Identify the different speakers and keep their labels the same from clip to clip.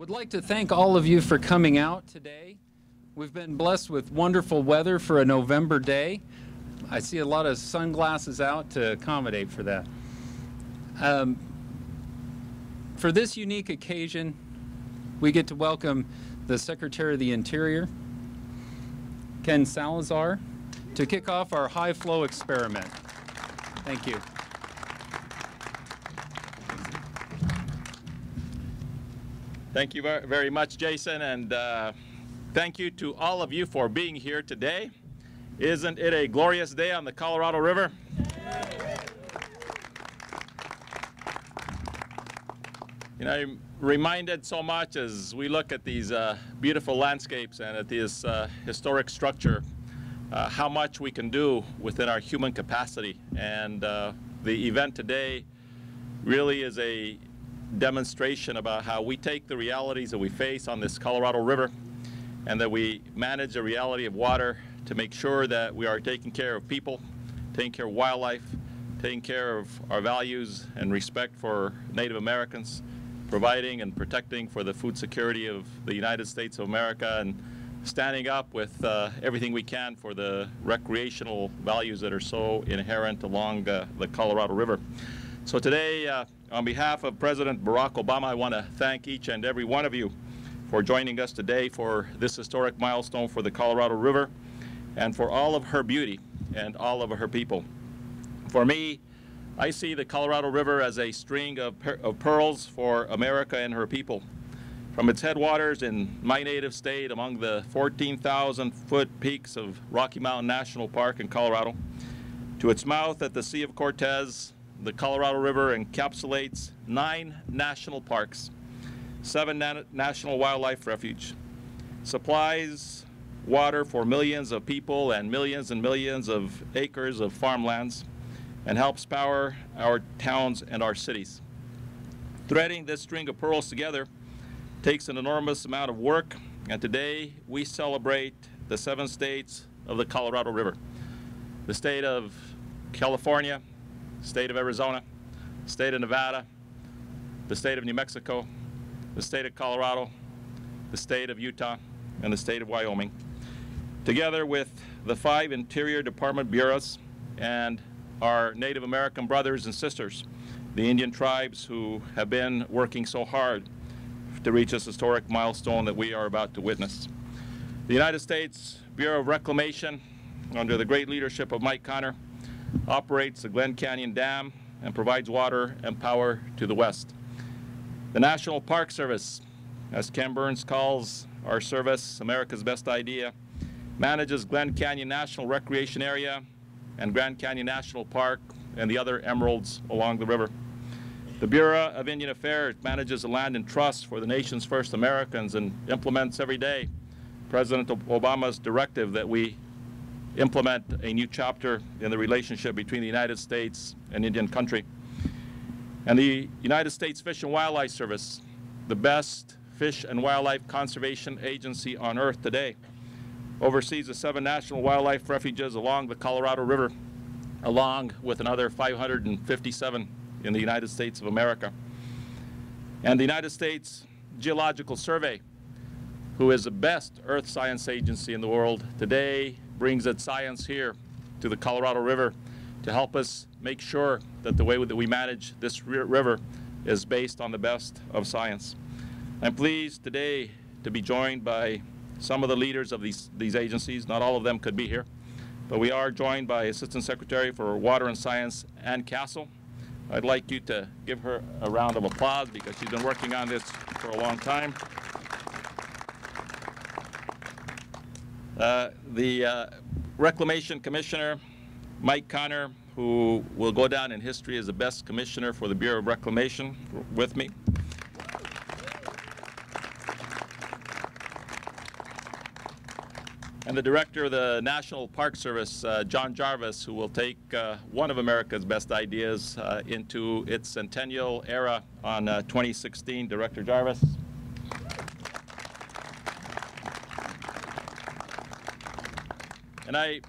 Speaker 1: Would like to thank all of you for coming out today. We've been blessed with wonderful weather for a November day. I see a lot of sunglasses out to accommodate for that. For this unique occasion, we get to welcome the Secretary of the Interior, Ken Salazar, to kick off our high flow experiment. Thank you.
Speaker 2: Thank you very much, Jason, and thank you to all of you for being here today. Isn't it a glorious day on the Colorado River? You know, I'm reminded so much as we look at these beautiful landscapes and at this historic structure, how much we can do within our human capacity. And the event today really is a demonstration about how we take the realities that we face on this Colorado River and that we manage the reality of water to make sure that we are taking care of people, taking care of wildlife, taking care of our values and respect for Native Americans, providing and protecting for the food security of the United States of America, and standing up with everything we can for the recreational values that are so inherent along the Colorado River. So today, on behalf of President Barack Obama, I want to thank each and every one of you for joining us today for this historic milestone for the Colorado River and for all of her beauty and all of her people. For me, I see the Colorado River as a string of pearls for America and her people. From its headwaters in my native state among the 14,000-foot peaks of Rocky Mountain National Park in Colorado, to its mouth at the Sea of Cortez, the Colorado River encapsulates 9 national parks, 7 national wildlife refuge, supplies water for millions of people and millions of acres of farmlands, and helps power our towns and our cities. Threading this string of pearls together takes an enormous amount of work, and today we celebrate the 7 states of the Colorado River. The state of California, state of Arizona, state of Nevada, the state of New Mexico, the state of Colorado, the state of Utah, and the state of Wyoming, together with the 5 Interior Department bureaus and our Native American brothers and sisters, the Indian tribes who have been working so hard to reach this historic milestone that we are about to witness. The United States Bureau of Reclamation, under the great leadership of Mike Connor, operates the Glen Canyon Dam and provides water and power to the west. The National Park Service, as Ken Burns calls our service, America's Best Idea, manages Glen Canyon National Recreation Area and Grand Canyon National Park and the other emeralds along the river. The Bureau of Indian Affairs manages the land and trust for the nation's first Americans and implements every day President Obama's directive that we implement a new chapter in the relationship between the United States and Indian country. And the United States Fish and Wildlife Service, the best fish and wildlife conservation agency on earth today, oversees the 7 national wildlife refuges along the Colorado River, along with another 557 in the United States of America. And the United States Geological Survey, who is the best earth science agency in the world, today brings its science here to the Colorado River to help us make sure that the way that we manage this river is based on the best of science. I'm pleased today to be joined by some of the leaders of these agencies. Not all of them could be here, but we are joined by Assistant Secretary for Water and Science, Ann Castle. I'd like you to give her a round of applause because she's been working on this for a long time. The Reclamation Commissioner, Mike Connor, who will go down in history as the best commissioner for the Bureau of Reclamation, with me. And the Director of the National Park Service, John Jarvis, who will take one of America's best ideas into its centennial era on 2016. Director Jarvis. And I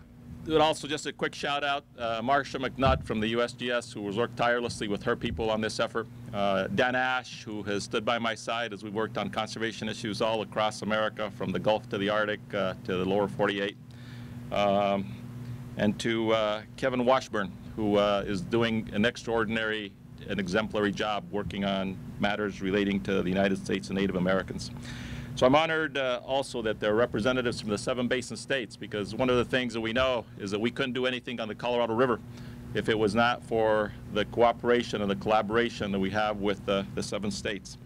Speaker 2: would also just a quick shout out, Marcia McNutt from the USGS, who has worked tirelessly with her people on this effort, Dan Ash, who has stood by my side as we worked on conservation issues all across America, from the Gulf to the Arctic to the lower 48. And to Kevin Washburn, who is doing an extraordinary and exemplary job working on matters relating to the United States and Native Americans. So I'm honored also that there are representatives from the 7 basin states, because one of the things that we know is that we couldn't do anything on the Colorado River if it was not for the cooperation and the collaboration that we have with the 7 states.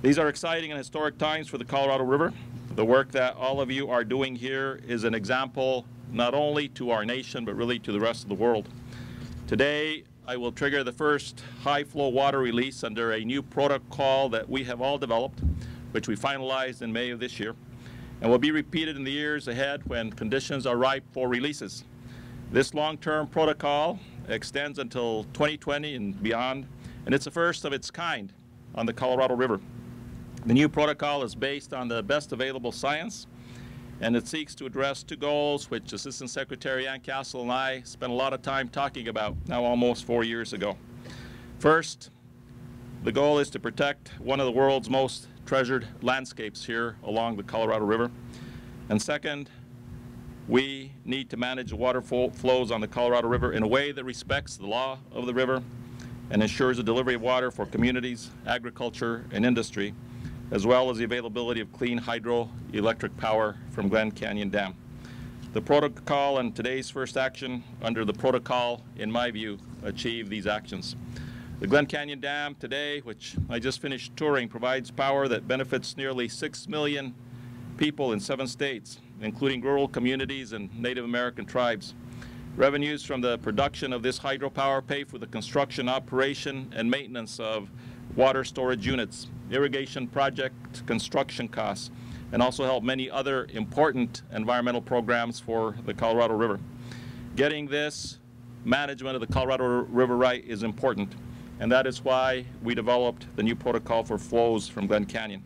Speaker 2: These are exciting and historic times for the Colorado River. The work that all of you are doing here is an example not only to our nation, but really to the rest of the world. Today, I will trigger the first high-flow water release under a new protocol that we have all developed, which we finalized in May of this year, and will be repeated in the years ahead when conditions are ripe for releases. This long-term protocol extends until 2020 and beyond, and it's the first of its kind on the Colorado River. The new protocol is based on the best available science, and it seeks to address 2 goals which Assistant Secretary Ann Castle and I spent a lot of time talking about now almost 4 years ago. First, the goal is to protect one of the world's most treasured landscapes here along the Colorado River. And second, we need to manage the water flows on the Colorado River in a way that respects the law of the river and ensures the delivery of water for communities, agriculture, and industry, as well as the availability of clean hydroelectric power from Glen Canyon Dam. The protocol and today's first action under the protocol, in my view, achieve these actions. The Glen Canyon Dam today, which I just finished touring, provides power that benefits nearly 6 million people in 7 states, including rural communities and Native American tribes. Revenues from the production of this hydropower pay for the construction, operation, and maintenance of water storage units, irrigation project construction costs, and also help many other important environmental programs for the Colorado River. Getting this management of the Colorado River right is important, and that is why we developed the new protocol for flows from Glen Canyon.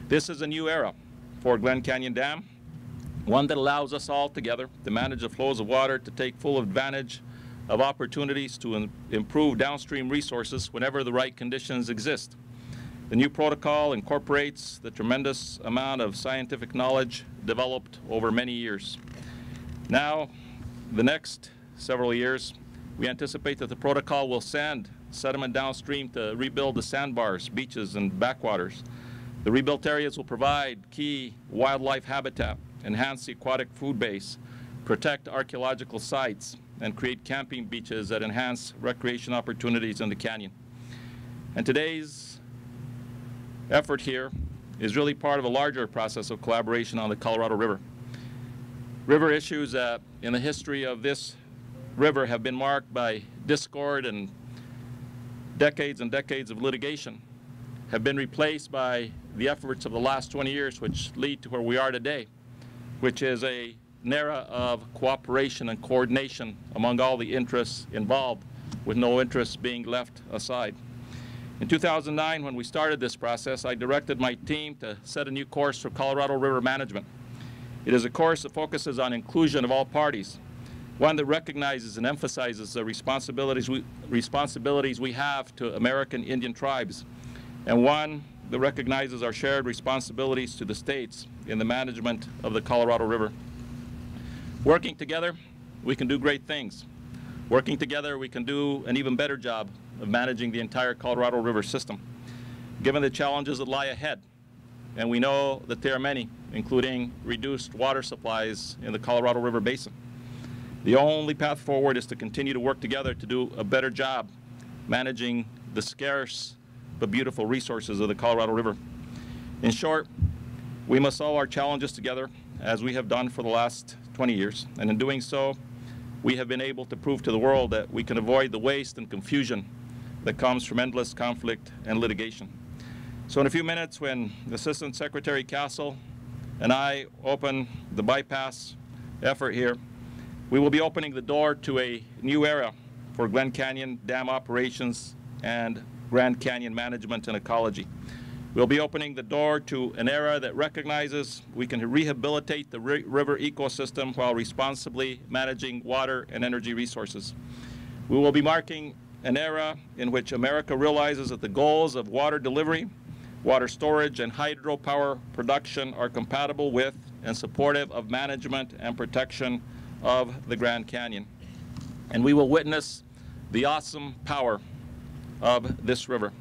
Speaker 2: This is a new era for Glen Canyon Dam, one that allows us all together to manage the flows of water, to take full advantage of opportunities to improve downstream resources whenever the right conditions exist. The new protocol incorporates the tremendous amount of scientific knowledge developed over many years. Now, the next several years, we anticipate that the protocol will send sediment downstream to rebuild the sandbars, beaches, and backwaters. The rebuilt areas will provide key wildlife habitat, enhance the aquatic food base, protect archaeological sites, and create camping beaches that enhance recreation opportunities in the canyon. And today's effort here is really part of a larger process of collaboration on the Colorado River. River issues in the history of this river have been marked by discord and decades of litigation, have been replaced by the efforts of the last 20 years, which lead to where we are today, which is an era of cooperation and coordination among all the interests involved, with no interests being left aside. In 2009, when we started this process, I directed my team to set a new course for Colorado River management. It is a course that focuses on inclusion of all parties, one that recognizes and emphasizes the responsibilities we have to American Indian tribes, and one that recognizes our shared responsibilities to the states in the management of the Colorado River. Working together, we can do great things. Working together, we can do an even better job of managing the entire Colorado River system, given the challenges that lie ahead. And we know that there are many, including reduced water supplies in the Colorado River Basin. The only path forward is to continue to work together to do a better job managing the scarce but beautiful resources of the Colorado River. In short, we must solve our challenges together, as we have done for the last 20 years. And in doing so, we have been able to prove to the world that we can avoid the waste and confusion that comes from endless conflict and litigation. So in a few minutes, when Assistant Secretary Castle and I open the bypass effort here, we will be opening the door to a new era for Glen Canyon Dam operations and Grand Canyon management and ecology. We'll be opening the door to an era that recognizes we can rehabilitate the river ecosystem while responsibly managing water and energy resources. We will be marking an era in which America realizes that the goals of water delivery, water storage, and hydropower production are compatible with and supportive of management and protection of the Grand Canyon. And we will witness the awesome power of this river.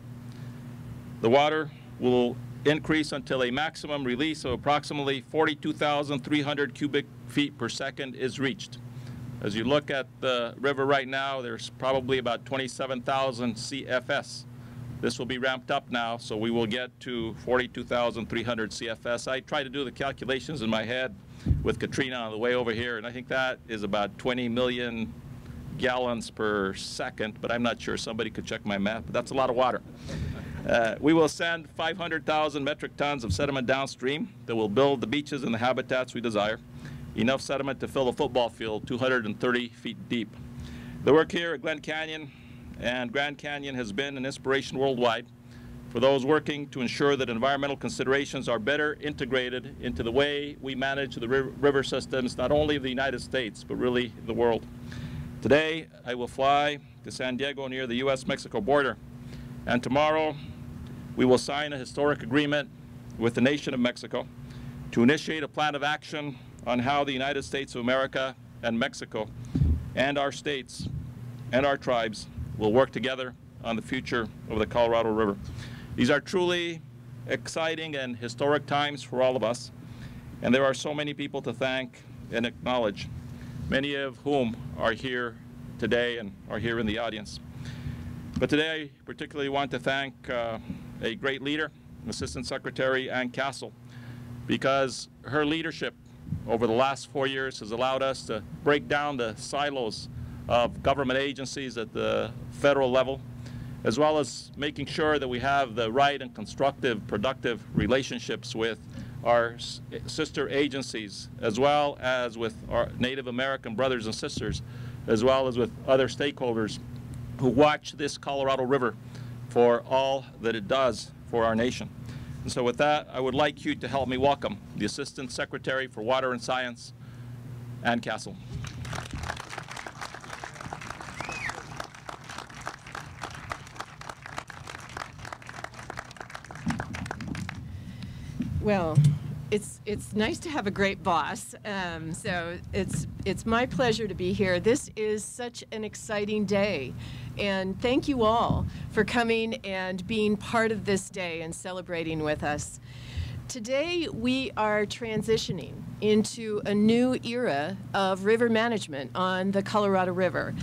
Speaker 2: The water will increase until a maximum release of approximately 42,300 cubic feet per second is reached. As you look at the river right now, there's probably about 27,000 CFS. This will be ramped up now, so we will get to 42,300 CFS. I tried to do the calculations in my head with Katrina on the way over here, and I think that is about 20 million gallons per second, but I'm not sure. Somebody could check my math, but that's a lot of water. We will send 500,000 metric tons of sediment downstream that will build the beaches and the habitats we desire. Enough sediment to fill a football field 230 feet deep. The work here at Glen Canyon and Grand Canyon has been an inspiration worldwide for those working to ensure that environmental considerations are better integrated into the way we manage the river systems, not only of the United States, but really the world. Today, I will fly to San Diego near the U.S.-Mexico border, and tomorrow we will sign a historic agreement with the nation of Mexico to initiate a plan of action on how the United States of America and Mexico and our states and our tribes will work together on the future of the Colorado River. These are truly exciting and historic times for all of us, and there are so many people to thank and acknowledge, many of whom are here today and are here in the audience. But today I particularly want to thank a great leader, Assistant Secretary Ann Castle, because her leadership over the last 4 years has allowed us to break down the silos of government agencies at the federal level, as well as making sure that we have the right and constructive, productive relationships with our sister agencies, as well as with our Native American brothers and sisters, as well as with other stakeholders who watch this Colorado River for all that it does for our nation. And so with that, I would like you to help me welcome the Assistant Secretary for Water and Science, Ann Castle.
Speaker 3: Well, it's nice to have a great boss. So it's my pleasure to be here. This is such an exciting day. And thank you all for coming and being part of this day and celebrating with us. Today we are transitioning into a new era of river management on the Colorado River.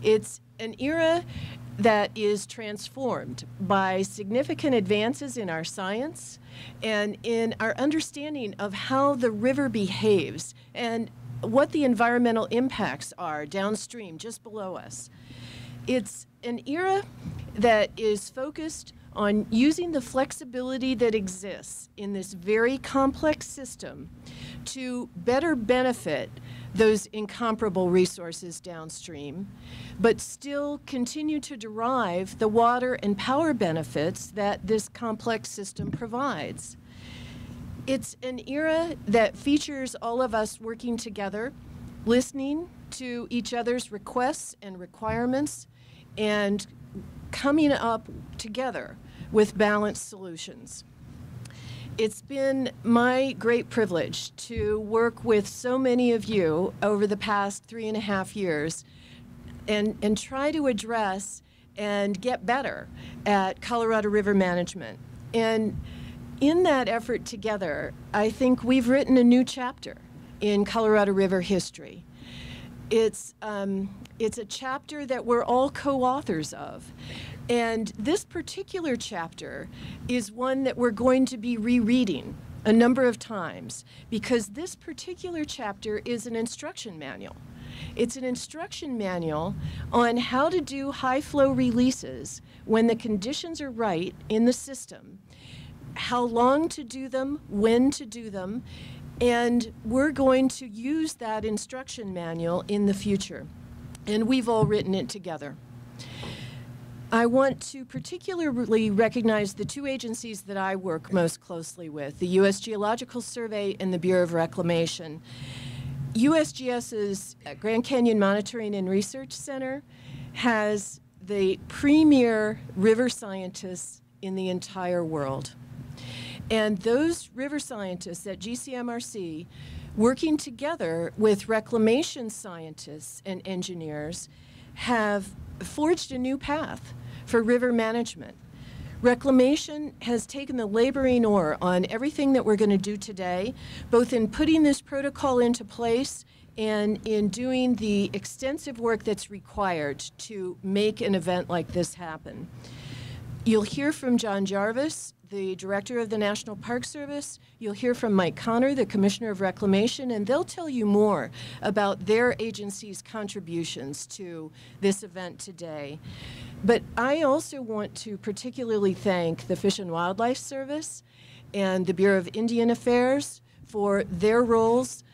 Speaker 3: It's an era that is transformed by significant advances in our science and in our understanding of how the river behaves and what the environmental impacts are downstream, just below us. It's an era that is focused on using the flexibility that exists in this very complex system to better benefit those incomparable resources downstream, but still continue to derive the water and power benefits that this complex system provides. It's an era that features all of us working together, listening to each other's requests and requirements, and coming up together with balanced solutions. It's been my great privilege to work with so many of you over the past 3.5 years and try to address and get better at Colorado River management. And in that effort together, I think we've written a new chapter in Colorado River history. It's a chapter that we're all co-authors of. And this particular chapter is one that we're going to be rereading a number of times because this particular chapter is an instruction manual. It's an instruction manual on how to do high flow releases when the conditions are right in the system, how long to do them, when to do them, and we're going to use that instruction manual in the future. And we've all written it together. I want to particularly recognize the two agencies that I work most closely with, the U.S. Geological Survey and the Bureau of Reclamation. USGS's Grand Canyon Monitoring and Research Center has the premier river scientists in the entire world. And those river scientists at GCMRC, working together with reclamation scientists and engineers, have forged a new path for river management. Reclamation has taken the laboring oar on everything that we're going to do today, both in putting this protocol into place and in doing the extensive work that's required to make an event like this happen. You'll hear from John Jarvis, the director of the National Park Service. You'll hear from Mike Connor, the Commissioner of Reclamation, and they'll tell you more about their agency's contributions to this event today. But I also want to particularly thank the Fish and Wildlife Service and the Bureau of Indian Affairs for their roles.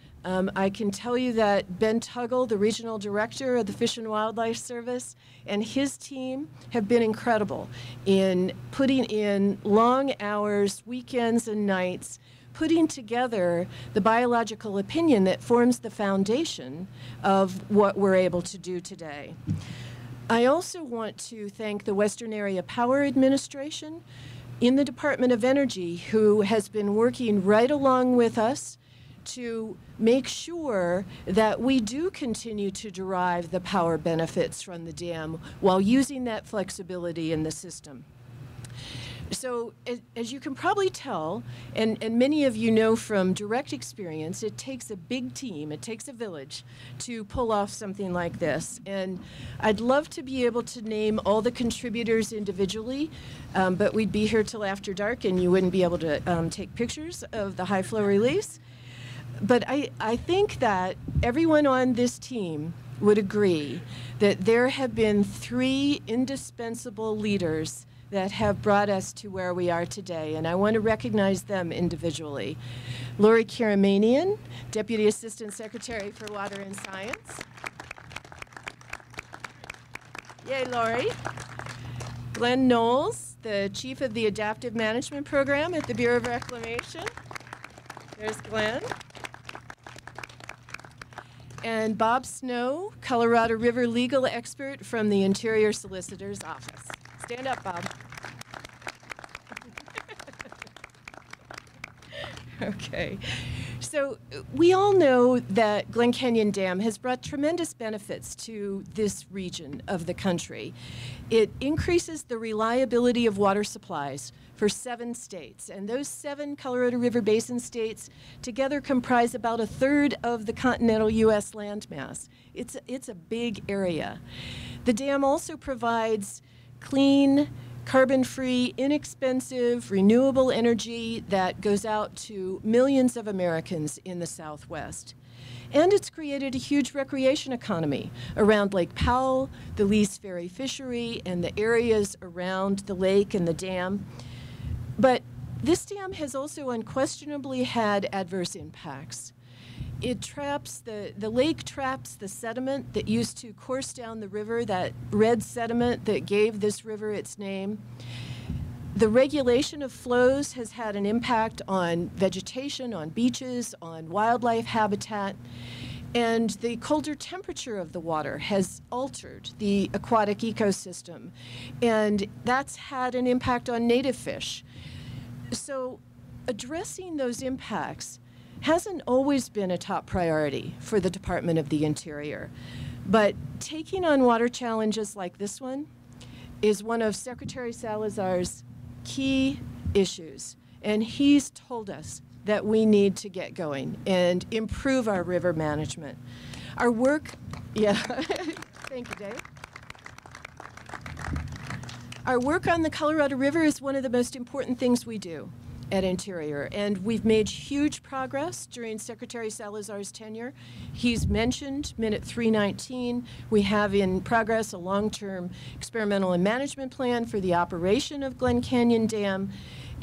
Speaker 3: I can tell you that Ben Tuggle, the regional director of the Fish and Wildlife Service, and his team have been incredible in putting in long hours, weekends and nights, putting together the biological opinion that forms the foundation of what we're able to do today. I also want to thank the Western Area Power Administration in the Department of Energy, who has been working right along with us to make sure that we do continue to derive the power benefits from the dam while using that flexibility in the system. So as you can probably tell, and many of you know from direct experience, it takes a big team, it takes a village to pull off something like this. And I'd love to be able to name all the contributors individually, but we'd be here till after dark and you wouldn't be able to take pictures of the high flow release. But I think that everyone on this team would agree that there have been 3 indispensable leaders that have brought us to where we are today, and I want to recognize them individually. Lori Karamanian, Deputy Assistant Secretary for Water and Science. Yay, Lori. Glen Knowles, the Chief of the Adaptive Management Program at the Bureau of Reclamation. There's Glen. And Bob Snow, Colorado River legal expert from the Interior Solicitor's Office. Stand up, Bob. Okay. So we all know that Glen Canyon Dam has brought tremendous benefits to this region of the country. It increases the reliability of water supplies for 7 states, and those 7 Colorado River Basin states together comprise about 1/3 of the continental U.S. landmass. It's a big area. The dam also provides clean, carbon-free, inexpensive, renewable energy that goes out to millions of Americans in the Southwest. And it's created a huge recreation economy around Lake Powell, the Lee's Ferry fishery, and the areas around the lake and the dam. But this dam has also unquestionably had adverse impacts. It traps, the lake traps the sediment that used to course down the river, that red sediment that gave this river its name. The regulation of flows has had an impact on vegetation, on beaches, on wildlife habitat, and the colder temperature of the water has altered the aquatic ecosystem, and that's had an impact on native fish. So addressing those impacts hasn't always been a top priority for the Department of the Interior, but taking on water challenges like this one is one of Secretary Salazar's key issues, and he's told us that we need to get going and improve our river management. Our work, yeah, thank you, Dave. Our work on the Colorado River is one of the most important things we do at Interior, and we've made huge progress during Secretary Salazar's tenure. He's mentioned Minute 319. We have in progress a long-term experimental and management plan for the operation of Glen Canyon Dam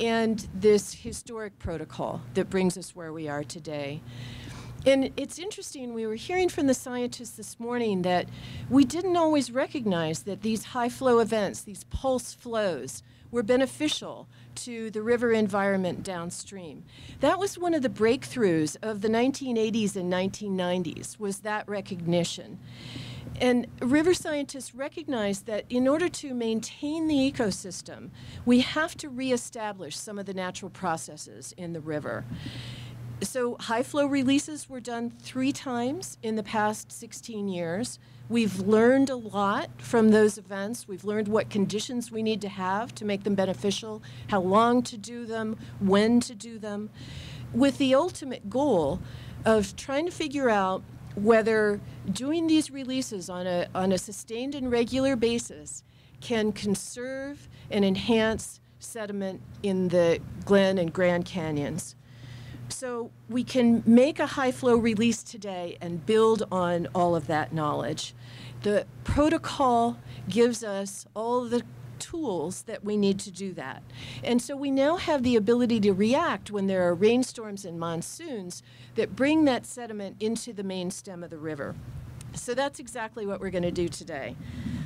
Speaker 3: and this historic protocol that brings us where we are today. And it's interesting, we were hearing from the scientists this morning that we didn't always recognize that these high flow events, these pulse flows, were beneficial to the river environment downstream. That was one of the breakthroughs of the 1980s and 1990s, was that recognition. And river scientists recognized that in order to maintain the ecosystem, we have to reestablish some of the natural processes in the river. So high flow releases were done 3 times in the past 16 years. We've learned a lot from those events. We've learned what conditions we need to have to make them beneficial, how long to do them, when to do them, with the ultimate goal of trying to figure out whether doing these releases on a sustained and regular basis can conserve and enhance sediment in the Glen and Grand Canyons. So we can make a high flow release today and build on all of that knowledge. The protocol gives us all the tools that we need to do that. And so we now have the ability to react when there are rainstorms and monsoons that bring that sediment into the main stem of the river. So that's exactly what we're going to do today.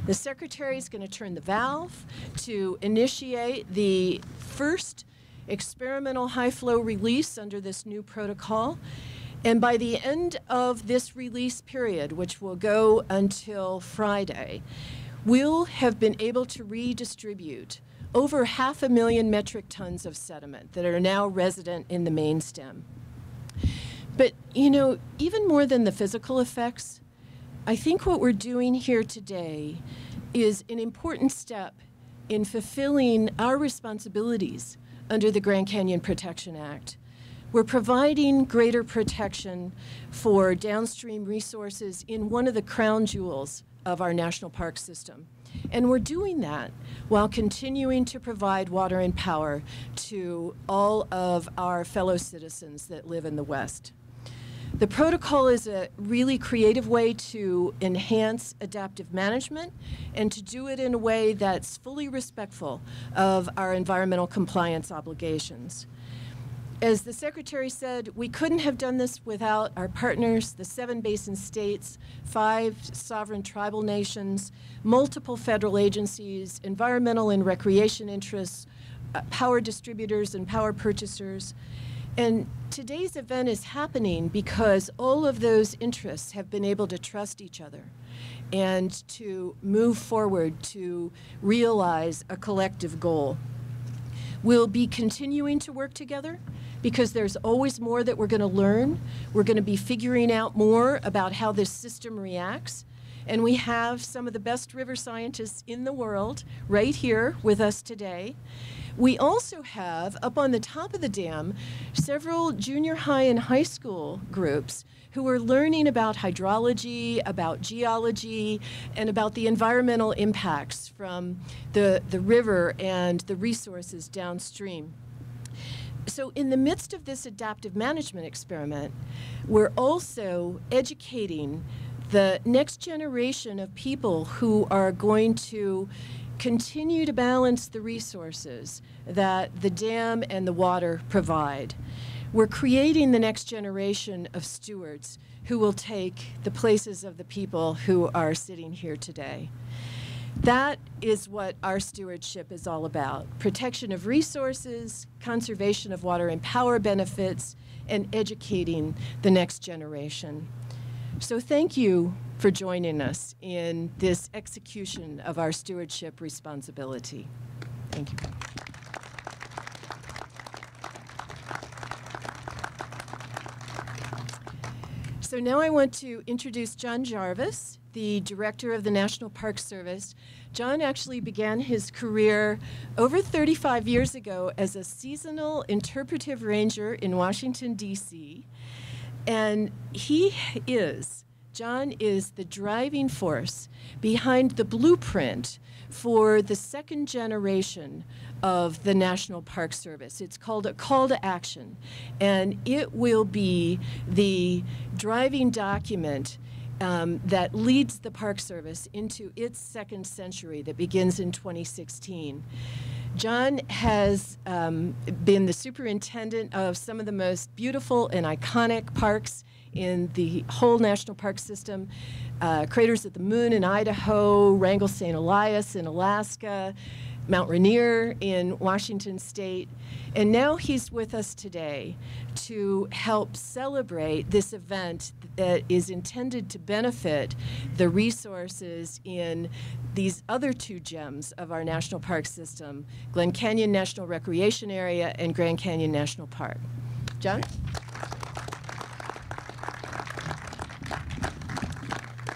Speaker 3: The Secretary is going to turn the valve to initiate the first experimental high flow release under this new protocol. And by the end of this release period, which will go until Friday, we'll have been able to redistribute over 500,000 metric tons of sediment that are now resident in the main stem. But, you know, even more than the physical effects, I think what we're doing here today is an important step in fulfilling our responsibilities under the Grand Canyon Protection Act. We're providing greater protection for downstream resources in one of the crown jewels of our national park system. And we're doing that while continuing to provide water and power to all of our fellow citizens that live in the West. The protocol is a really creative way to enhance adaptive management and to do it in a way that's fully respectful of our environmental compliance obligations. As the Secretary said, we couldn't have done this without our partners, the 7 basin states, 5 sovereign tribal nations, multiple federal agencies, environmental and recreation interests, power distributors and power purchasers. And today's event is happening because all of those interests have been able to trust each other and to move forward to realize a collective goal. We'll be continuing to work together because there's always more that we're going to learn. We're going to be figuring out more about how this system reacts. And we have some of the best river scientists in the world right here with us today. We also have, up on the top of the dam, several junior high and high school groups who are learning about hydrology, about geology, and about the environmental impacts from the river and the resources downstream. So in the midst of this adaptive management experiment, we're also educating the next generation of people who are going to continue to balance the resources that the dam and the water provide. We're creating the next generation of stewards who will take the places of the people who are sitting here today. That is what our stewardship is all about: protection of resources, conservation of water and power benefits, and educating the next generation. So thank you for joining us in this execution of our stewardship responsibility. Thank you. So now I want to introduce John Jarvis, the director of the National Park Service. John actually began his career over 35 years ago as a seasonal interpretive ranger in Washington, D.C., and John is the driving force behind the blueprint for the second generation of the National Park Service. It's called a call to action, and it will be the driving document that leads the Park Service into its second century that begins in 2016. John has been the superintendent of some of the most beautiful and iconic parks in the whole national park system. Craters of the Moon in Idaho, Wrangell St. Elias in Alaska, Mount Rainier in Washington State. And now he's with us today to help celebrate this event that is intended to benefit the resources in these other two gems of our national park system, Glen Canyon National Recreation Area and Grand Canyon National Park. John?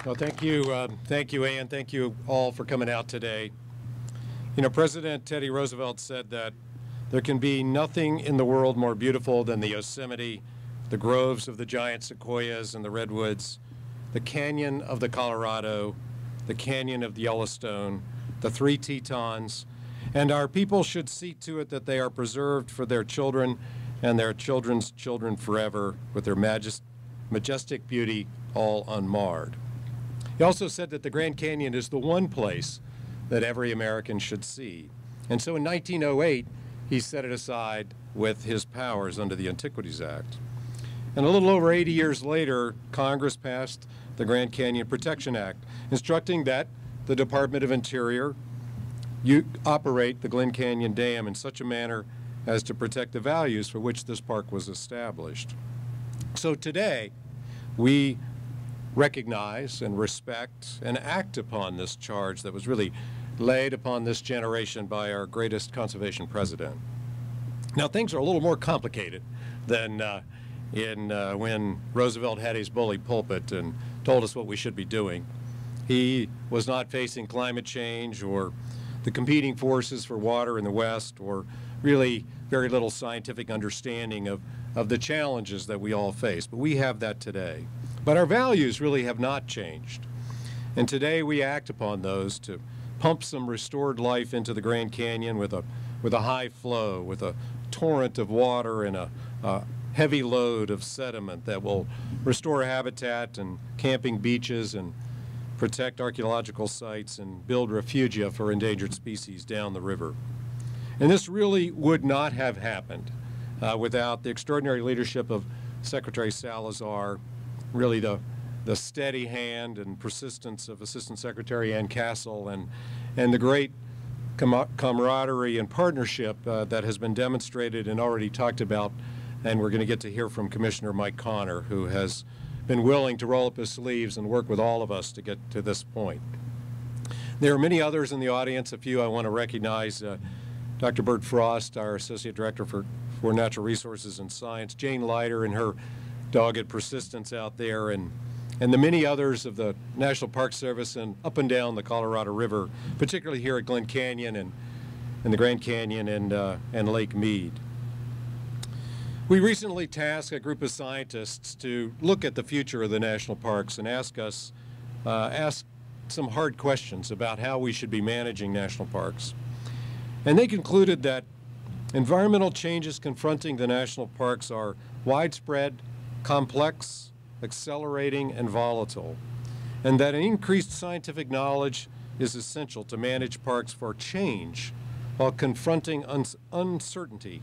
Speaker 4: Well, thank you, Ann. Thank you all for coming out today. You know, President Teddy Roosevelt said that there can be nothing in the world more beautiful than the Yosemite, the groves of the giant sequoias and the redwoods, the canyon of the Colorado, the canyon of the Yellowstone, the Three Tetons, and our people should see to it that they are preserved for their children and their children's children forever, with their majestic beauty all unmarred. He also said that the Grand Canyon is the one place that every American should see. And so in 1908, he set it aside with his powers under the Antiquities Act. And a little over 80 years later, Congress passed the Grand Canyon Protection Act, instructing that the Department of Interior operate the Glen Canyon Dam in such a manner as to protect the values for which this park was established. So today, we recognize and respect and act upon this charge that was really laid upon this generation by our greatest conservation president. Now, things are a little more complicated than when Roosevelt had his bully pulpit and told us what we should be doing. He was not facing climate change or the competing forces for water in the West, or really very little scientific understanding of the challenges that we all face. But we have that today. But our values really have not changed. And today we act upon those to pump some restored life into the Grand Canyon with a high flow, with a torrent of water and a heavy load of sediment that will restore habitat and camping beaches and protect archaeological sites and build refugia for endangered species down the river. And this really would not have happened without the extraordinary leadership of Secretary Salazar, really the steady hand and persistence of Assistant Secretary Ann Castle, and the great camaraderie and partnership that has been demonstrated and already talked about. And we're going to get to hear from Commissioner Mike Connor, who has been willing to roll up his sleeves and work with all of us to get to this point. There are many others in the audience. A few I want to recognize. Dr. Bert Frost, our Associate Director for Natural Resources and Science, Jane Leiter and her dogged persistence out there, and the many others of the National Park Service and up and down the Colorado River, particularly here at Glen Canyon and the Grand Canyon and Lake Mead. We recently tasked a group of scientists to look at the future of the national parks and ask some hard questions about how we should be managing national parks. And they concluded that environmental changes confronting the national parks are widespread, complex, accelerating, and volatile, and that an increased scientific knowledge is essential to manage parks for change while confronting uncertainty.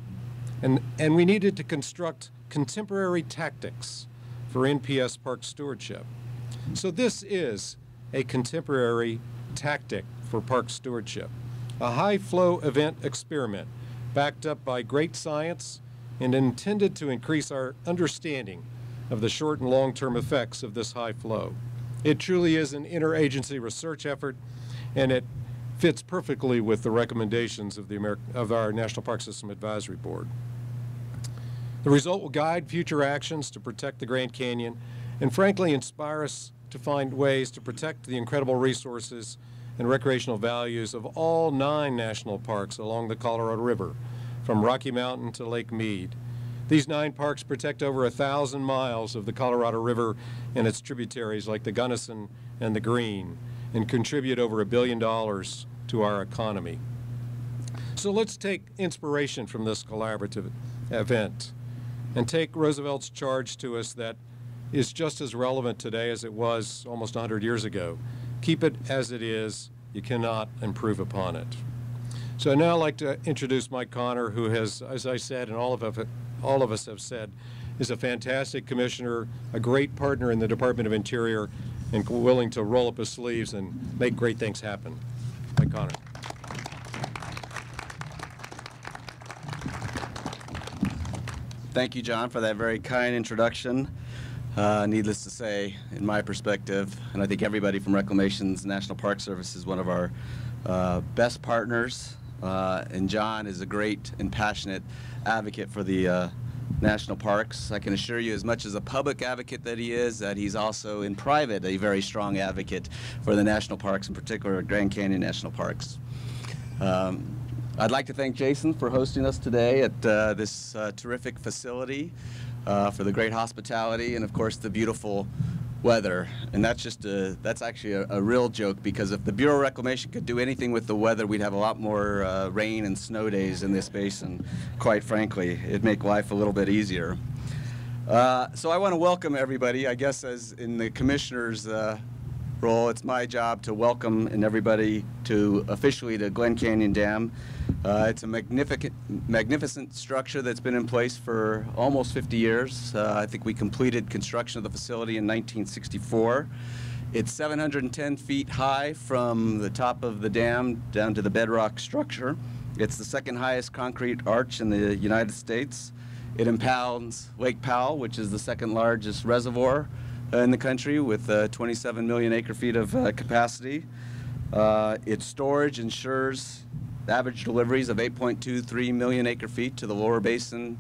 Speaker 4: And we needed to construct contemporary tactics for NPS park stewardship. So this is a contemporary tactic for park stewardship, a high-flow event experiment backed up by great science and intended to increase our understanding of the short and long-term effects of this high flow. It truly is an interagency research effort, and it fits perfectly with the recommendations of our National Park System Advisory Board. The result will guide future actions to protect the Grand Canyon and frankly inspire us to find ways to protect the incredible resources and recreational values of all 9 national parks along the Colorado River, from Rocky Mountain to Lake Mead. These 9 parks protect over 1,000 miles of the Colorado River and its tributaries like the Gunnison and the Green, and contribute over $1 billion to our economy. So let's take inspiration from this collaborative event and take Roosevelt's charge to us that is just as relevant today as it was almost 100 years ago. Keep it as it is. You cannot improve upon it. So now I'd like to introduce Mike Connor, who has, as I said, and all of us have said, is a fantastic commissioner, a great partner in the Department of Interior, and willing to roll up his sleeves and make great things happen. Mike Connor.
Speaker 5: Thank you, John, for that very kind introduction. Needless to say, in my perspective, and I think everybody from Reclamation's National Park Service is one of our best partners, and John is a great and passionate advocate for the national parks. I can assure you, as much as a public advocate that he is, that he's also in private a very strong advocate for the national parks, in particular Grand Canyon National Parks. I'd like to thank Jason for hosting us today at this terrific facility, for the great hospitality and, of course, the beautiful weather. And that's actually a real joke, because if the Bureau of Reclamation could do anything with the weather, we'd have a lot more rain and snow days in this basin. Quite frankly, it'd make life a little bit easier. So I want to welcome everybody. I guess as in the commissioner's role, it's my job to welcome everybody to officially to Glen Canyon Dam. It's a magnificent structure that's been in place for almost 50 years. I think we completed construction of the facility in 1964. It's 710 feet high from the top of the dam down to the bedrock structure. It's the second highest concrete arch in the United States. It impounds Lake Powell, which is the second largest reservoir in the country, with 27 million acre-feet of capacity. Its storage ensures average deliveries of 8.23 million acre-feet to the lower basin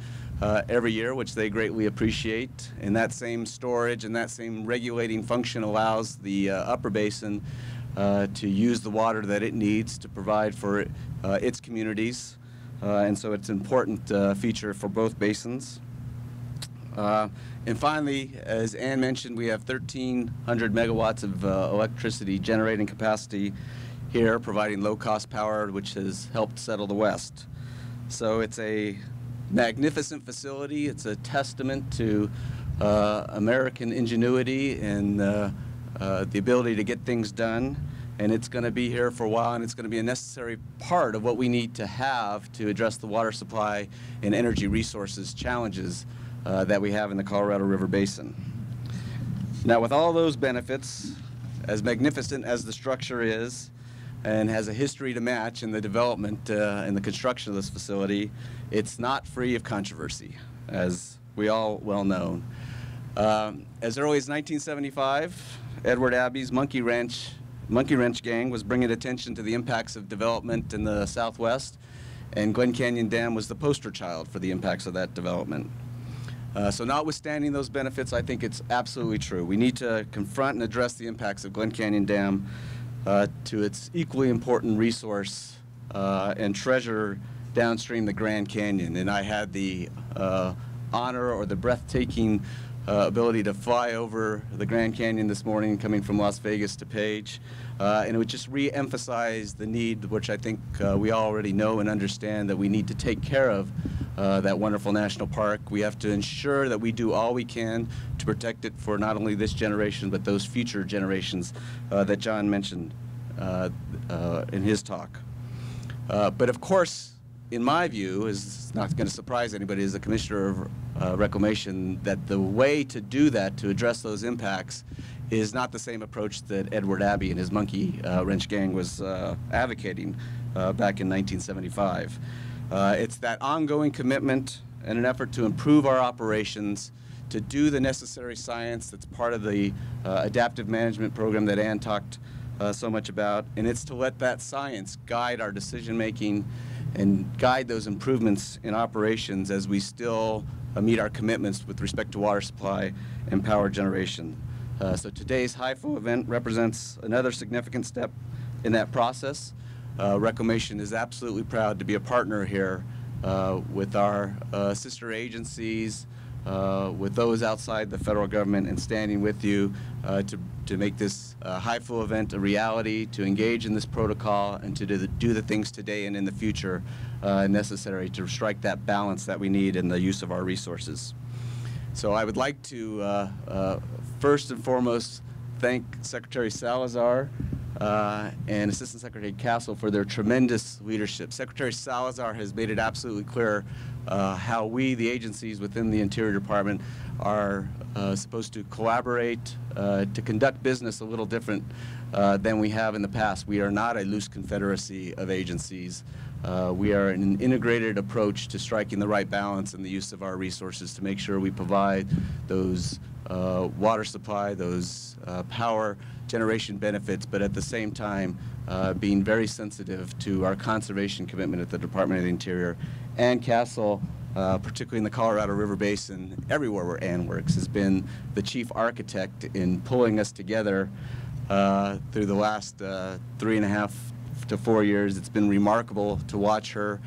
Speaker 5: every year, which they greatly appreciate. And that same storage and that same regulating function allows the upper basin to use the water that it needs to provide for its communities. And so it's an important feature for both basins. And finally, as Ann mentioned, we have 1,300 megawatts of electricity generating capacity here, providing low-cost power, which has helped settle the West. So it's a magnificent facility. It's a testament to American ingenuity and the ability to get things done. And it's going to be here for a while, and it's going to be a necessary part of what we need to have to address the water supply and energy resources challenges that we have in the Colorado River Basin. Now, with all those benefits, as magnificent as the structure is, and has a history to match in the development and the construction of this facility, it's not free of controversy, as we all well know. As early as 1975, Edward Abbey's Monkey Wrench gang was bringing attention to the impacts of development in the Southwest, and Glen Canyon Dam was the poster child for the impacts of that development. So notwithstanding those benefits, I think it's absolutely true. We need to confront and address the impacts of Glen Canyon Dam to its equally important resource and treasure downstream the Grand Canyon. And I had the honor or the breathtaking ability to fly over the Grand Canyon this morning, coming from Las Vegas to Page. And it would just re-emphasize the need, which I think we already know and understand, that we need to take care of that wonderful national park. We have to ensure that we do all we can to protect it for not only this generation, but those future generations that John mentioned in his talk. But of course, in my view, is not going to surprise anybody as the Commissioner of Reclamation, that the way to do that, to address those impacts, is not the same approach that Edward Abbey and his Monkey Wrench gang was advocating back in 1975. It's that ongoing commitment and an effort to improve our operations, to do the necessary science that's part of the adaptive management program that Ann talked so much about, and it's to let that science guide our decision-making and guide those improvements in operations as we still meet our commitments with respect to water supply and power generation. So today's high flow event represents another significant step in that process. Reclamation is absolutely proud to be a partner here with our sister agencies, with those outside the federal government, and standing with you to make this high flow event a reality, to engage in this protocol, and to do the things today and in the future necessary to strike that balance that we need in the use of our resources. So I would like to first and foremost thank Secretary Salazar and Assistant Secretary Castle for their tremendous leadership. Secretary Salazar has made it absolutely clear how we, the agencies within the Interior Department, are supposed to collaborate, to conduct business a little different than we have in the past. We are not a loose confederacy of agencies. we are in an integrated approach to striking the right balance in the use of our resources to make sure we provide those water supply, those power generation benefits, but at the same time being very sensitive to our conservation commitment at the Department of the Interior. And Castle, particularly in the Colorado River Basin, everywhere where Ann works, has been the chief architect in pulling us together through the last 3.5 to 4 years. It's been remarkable to watch her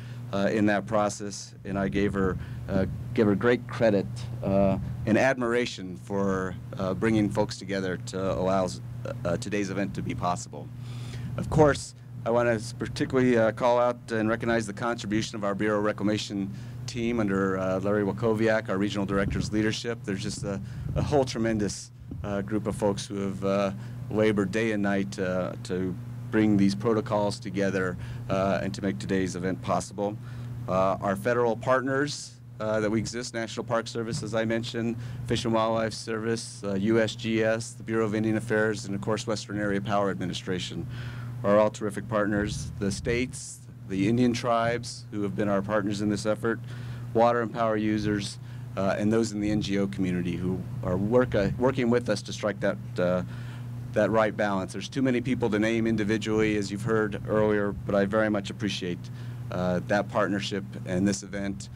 Speaker 5: in that process, and I give her great credit and admiration for bringing folks together to allow today's event to be possible. Of course, I want to particularly call out and recognize the contribution of our Bureau of Reclamation team under Larry Wakowiak, our regional director's leadership. There's just a whole tremendous group of folks who have labored day and night to bring these protocols together and to make today's event possible. Our federal partners that we exist, National Park Service, as I mentioned, Fish and Wildlife Service, USGS, the Bureau of Indian Affairs, and of course Western Area Power Administration are all terrific partners. The states, the Indian tribes who have been our partners in this effort, water and power users, and those in the NGO community who are working with us to strike that right balance. There's too many people to name individually, as you've heard earlier, but I very much appreciate that partnership and this event,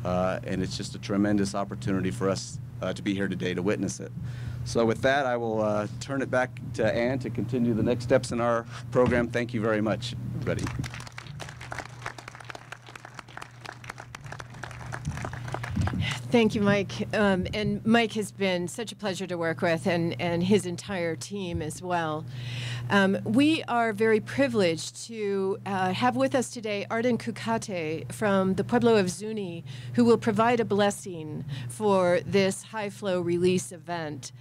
Speaker 5: and it's just a tremendous opportunity for us to be here today to witness it. So with that, I will turn it back to Ann to continue the next steps in our program. Thank you very much, everybody.
Speaker 3: Thank you, Mike. And Mike has been such a pleasure to work with, and his entire team as well. We are very privileged to have with us today Arden Kukate from the Pueblo of Zuni, who will provide a blessing for this high-flow release event.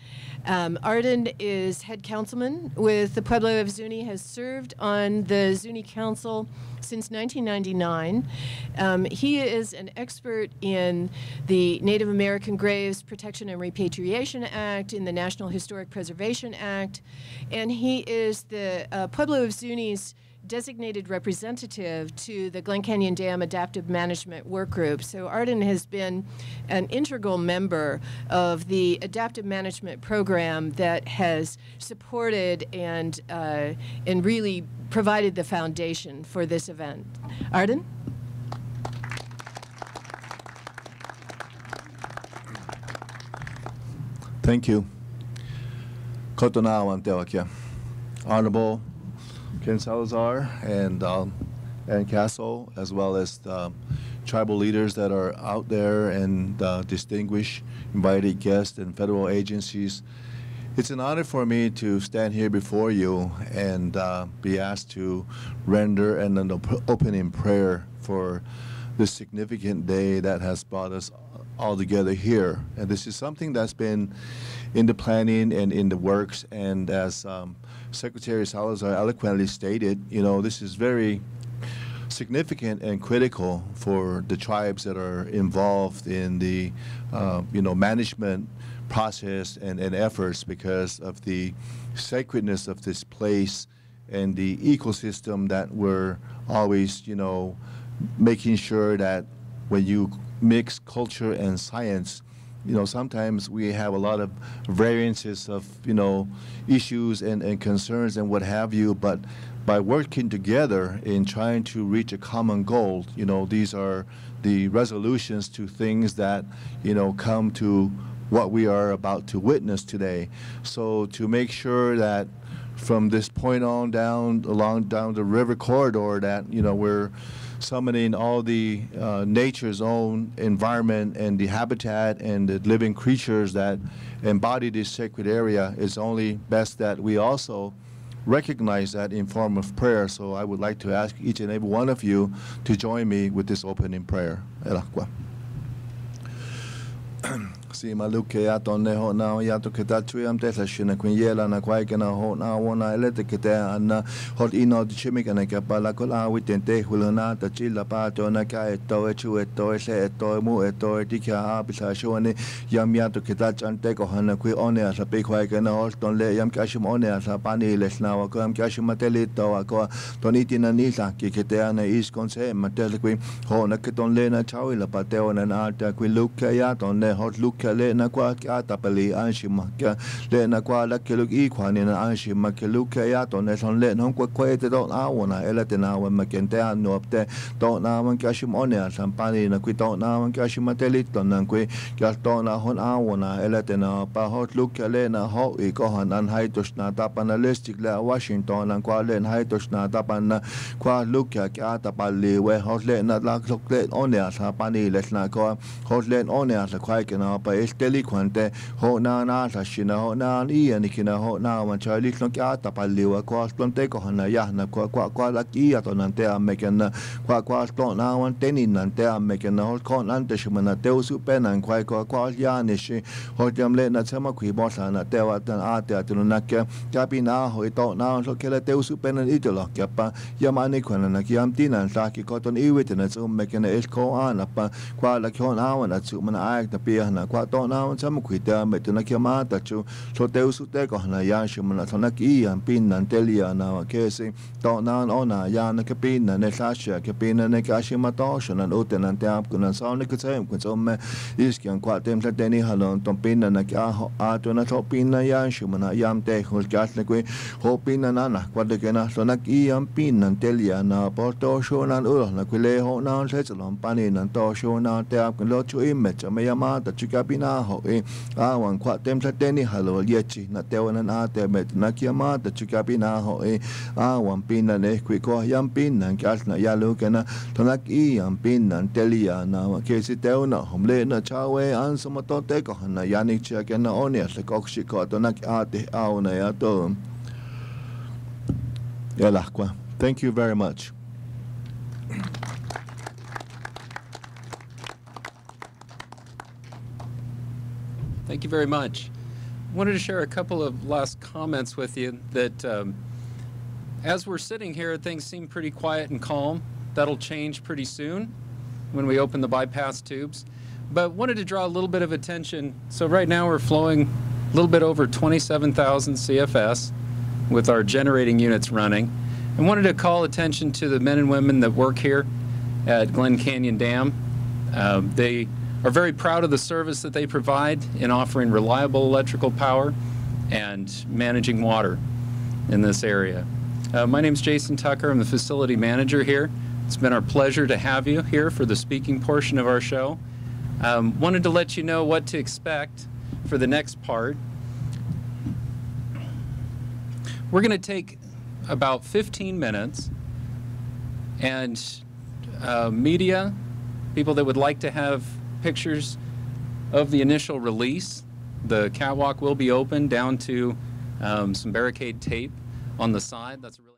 Speaker 3: Arden is head councilman with the Pueblo of Zuni, has served on the Zuni Council since 1999. He is an expert in the Native American Graves Protection and Repatriation Act, in the National Historic Preservation Act, and he is the Pueblo of Zuni's designated representative to the Glen Canyon Dam Adaptive Management Work Group. So Arden has been an integral member of the adaptive management program that has supported and really provided the foundation for this event. Arden?
Speaker 6: Thank you. Kotona Wantewakia. Honorable Ken Salazar and Castle, as well as the tribal leaders that are out there, and distinguished invited guests and federal agencies. It's an honor for me to stand here before you and be asked to render an opening prayer for this significant day that has brought us all together here. And this is something that's been in the planning and in the works, and as Secretary Salazar eloquently stated, you know, this is very significant and critical for the tribes that are involved in the management process and efforts, because of the sacredness of this place and the ecosystem that we're always, making sure that when you mix culture and science, sometimes we have a lot of variances of, issues and concerns and what have you, but by working together in trying to reach a common goal, these are the resolutions to things that, come to what we are about to witness today. So to make sure that from this point on down the river corridor that, we're summoning all the nature's own environment and the habitat and the living creatures that embody this sacred area, is only best that we also recognize that in form of prayer. So I would like to ask each and every one of you to join me with this opening prayer. si maluke ya tonne ho na ya to kita chui am te shina kun yela na kwai kana ho na wona ele te kita ana hot ino de chimi kana ka pala ko la wi tente hulana ta chila pa to na ka to e chu e to e se e to mu e to e dikha a bisa shone yam ya to kita chante ko hana kui one asa pe kwai kana ho ton le yam ka shim one asa pani le sna wa ko am ka shim mateli to wa ko toniti na ni sa ki kita na is kon se mateli kui ho na ke ton le na chau la pa te ona na ta kui luka ya ton ne hot luka le na kwa ka ta pali an shim ka le na kwa la ke luk I kwa ni na an shim ke luka ya ton ne son le non kwa kwa te do a wona ele te na wa ma ken te an no te do na man ka shim one asa pani na kui do na man ka shim mateli ton na kui ka to na hon a wona ele te na pa hot luka le na ho I ko han an hai to na ta panalistic le Washington an kwa le hai to na ta pan kwa luka ka ta pali we hot le na la luk le one asa pani le na ko hot le one asa kwa ke na pa esteli kwante ho na na sa shina ho na I ani kina ho na man chali klon ka ta pali wa kwa klon te ko na ya na kwa la ki ya to nan te a me ken kwa klon na wan teni nan te a me ken ho kon an te shmana te usu pe nan kwa ya ni shi ho jam le na chama kwi bo sa na te wa tan a te atu na ke ka pi na ho to na so ke le te usu pe nan I te lo ke pa ya ma ni kwana na ki am ti nan sa ki ko ton I wi te na so me ken es ko an pa kwa la ko na wan atu mana a ta pi na kwa to na wan chama kwi te me te na ke ma ta chu so te usu te ko na ya shi mana so na ki am pin nan te lia na wa ke se to na ona ya na ke pin na ne sa sha ke pin na ne ka shi ma to so na o te nan te ap ku na so ne ke se ku so me is ki an kwa tem sa te ni halon ton pin na ka a to na to pin na ya shi mana yam te hol ka le ku ho pin na na kwa de ke na so na ki am pin nan te lia na po to so na u na ku le ho na se lon pa ni nan to so na te ap ku lo chu I me cha me ya ma ta chu ka pi na ho e a wan kwa tem sa te ni halo ye chi na te wan na te me na ki ma ta chu ka pi na ho e a wan pin na ne ku ko yam pin nan ka na ya lu ke na to na ki am pin nan te lia na wa ke si te na hom le na cha we an so ma to te ko na ya ni cha ke na on ya se ko shi ko to na a te a na ya to ya la kwa. Thank you very much.
Speaker 1: Thank you very much. I wanted to share a couple of last comments with you that as we're sitting here, things seem pretty quiet and calm. That'll change pretty soon when we open the bypass tubes. But wanted to draw a little bit of attention. So right now we're flowing a little bit over 27,000 CFS with our generating units running. And wanted to call attention to the men and women that work here at Glen Canyon Dam. They are very proud of the service that they provide in offering reliable electrical power and managing water in this area. My name is Jason Tucker. I'm the facility manager here. It's been our pleasure to have you here for the speaking portion of our show. Wanted to let you know what to expect for the next part. We're going to take about 15 minutes, and media, people that would like to have pictures of the initial release. The catwalk will be open down to some barricade tape on the side. That's a really